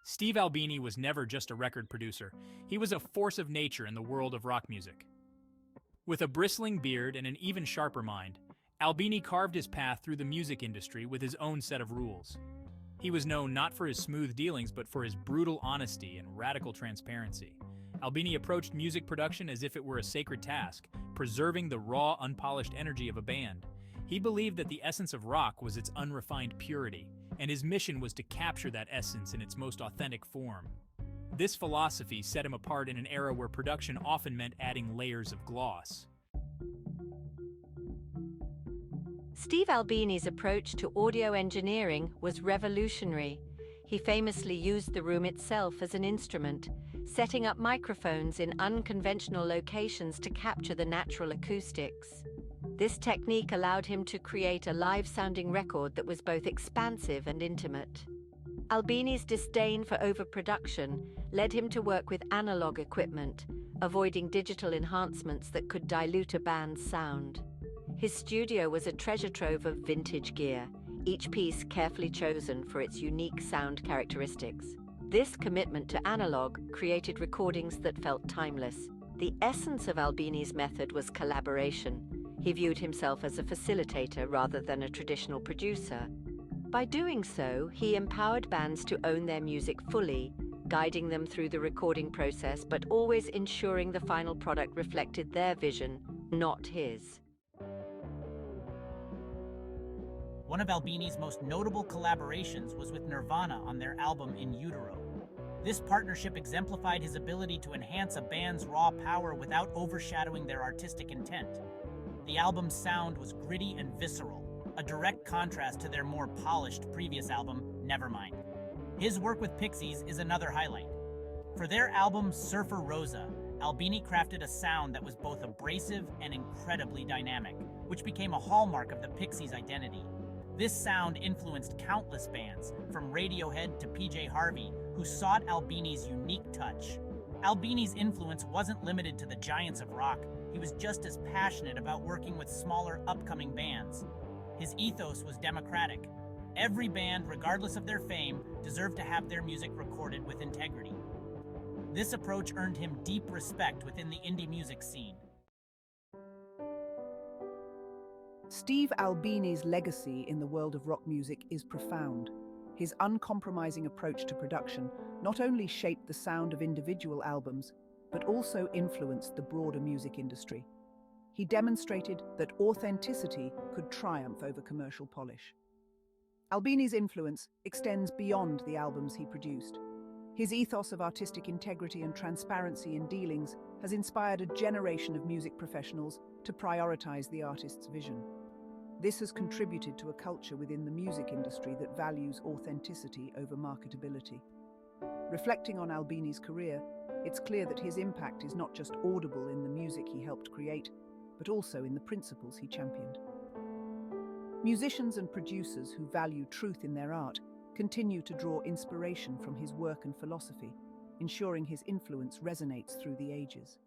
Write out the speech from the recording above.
Steve Albini was never just a record producer. He was a force of nature in the world of rock music. With a bristling beard and an even sharper mind, Albini carved his path through the music industry with his own set of rules. He was known not for his smooth dealings but for his brutal honesty and radical transparency. Albini approached music production as if it were a sacred task, preserving the raw, unpolished energy of a band. He believed that the essence of rock was its unrefined purity, and his mission was to capture that essence in its most authentic form. This philosophy set him apart in an era where production often meant adding layers of gloss. Steve Albini's approach to audio engineering was revolutionary. He famously used the room itself as an instrument, setting up microphones in unconventional locations to capture the natural acoustics. This technique allowed him to create a live-sounding record that was both expansive and intimate. Albini's disdain for overproduction led him to work with analog equipment, avoiding digital enhancements that could dilute a band's sound. His studio was a treasure trove of vintage gear, each piece carefully chosen for its unique sound characteristics. This commitment to analog created recordings that felt timeless. The essence of Albini's method was collaboration. He viewed himself as a facilitator rather than a traditional producer. By doing so, he empowered bands to own their music fully, guiding them through the recording process, but always ensuring the final product reflected their vision, not his. One of Albini's most notable collaborations was with Nirvana on their album In Utero. This partnership exemplified his ability to enhance a band's raw power without overshadowing their artistic intent. The album's sound was gritty and visceral, a direct contrast to their more polished previous album, Nevermind. His work with Pixies is another highlight. For their album Surfer Rosa, Albini crafted a sound that was both abrasive and incredibly dynamic, which became a hallmark of the Pixies' identity. This sound influenced countless bands, from Radiohead to PJ Harvey, who sought Albini's unique touch. Albini's influence wasn't limited to the giants of rock. He was just as passionate about working with smaller, upcoming bands. His ethos was democratic. Every band, regardless of their fame, deserved to have their music recorded with integrity. This approach earned him deep respect within the indie music scene. Steve Albini's legacy in the world of rock music is profound. His uncompromising approach to production not only shaped the sound of individual albums, but also influenced the broader music industry. He demonstrated that authenticity could triumph over commercial polish. Albini's influence extends beyond the albums he produced. His ethos of artistic integrity and transparency in dealings has inspired a generation of music professionals to prioritize the artist's vision. This has contributed to a culture within the music industry that values authenticity over marketability. Reflecting on Albini's career, it's clear that his impact is not just audible in the music he helped create, but also in the principles he championed. Musicians and producers who value truth in their art continue to draw inspiration from his work and philosophy, ensuring his influence resonates through the ages.